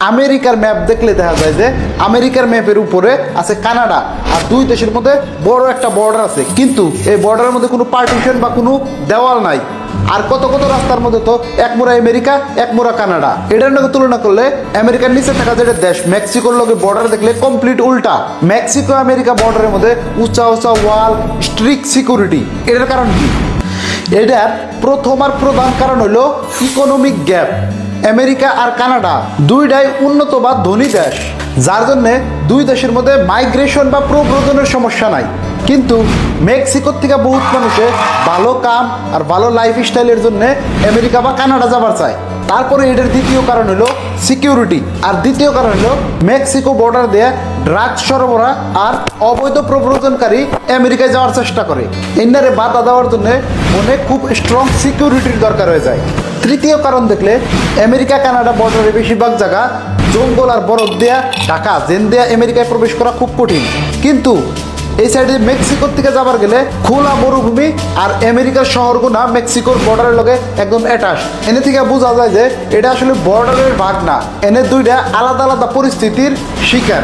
আমেরিকার ম্যাপ দেখলে দেখা যায় যে আমেরিকার ম্যাপের উপরে আছে কানাডা, আর দুই দেশের মধ্যে বড় একটা বর্ডার আছে, কিন্তু এই বর্ডারের মধ্যে কোনো পার্টিশন বা কোনো দেওয়াল নাই। আর কত কত রাস্তার মধ্যে তো এক মোড়া আমেরিকা এক মোড়া কানাডা। এটার লগে তুলনা করলে আমেরিকার নিচে থাকা যেটা দেশ মেক্সিকোর লগে বর্ডার দেখলে কমপ্লিট উল্টা। মেক্সিকো আমেরিকা বর্ডারের মধ্যে উঁচা উঁচা ওয়াল, স্ট্রিক্ট সিকিউরিটি। এটার কারণ কি? এটার প্রথম আর প্রধান কারণ হলো ইকোনমিক গ্যাপ। আমেরিকা আর কানাডা দুইটাই উন্নত বা ধনী দেশ, যার জন্যে দুই দেশের মধ্যে মাইগ্রেশন বা প্রব্রজনের সমস্যা নাই। কিন্তু মেক্সিকোর থেকে বহুত মানুষে ভালো কাম আর ভালো লাইফ স্টাইলের জন্য আমেরিকা বা কানাডা যাবার চায়। তারপরে এটার দ্বিতীয় কারণ হলো সিকিউরিটি, আর দ্বিতীয় কারণ হলো মেক্সিকো বর্ডার দিয়ে ড্রাগস সরবরাহ আর অবৈধ প্রব্রজনকারী আমেরিকায় যাওয়ার চেষ্টা করে। এনারে বাধা দেওয়ার জন্য অনেক খুব স্ট্রং সিকিউরিটির দরকার হয়ে যায়। তৃতীয় কারণ দেখলে আমেরিকা কানাডা বর্ডারের বেশিরভাগ জায়গা জঙ্গল আর বরফ দেয়া ঢাকা, যেন দেয়া আমেরিকায় প্রবেশ করা খুব কঠিন। কিন্তু এই সাইডে মেক্সিকোর থেকে যাবার গেলে খোলা মরুভূমি, আর আমেরিকার শহরগুনা মেক্সিকোর বর্ডারের লগে একদম অ্যাটাচ। এনে থেকে বোঝা যায় যে এটা আসলে বর্ডারের ভাগ না, এনে দুইটা আলাদা আলাদা পরিস্থিতির শিকার।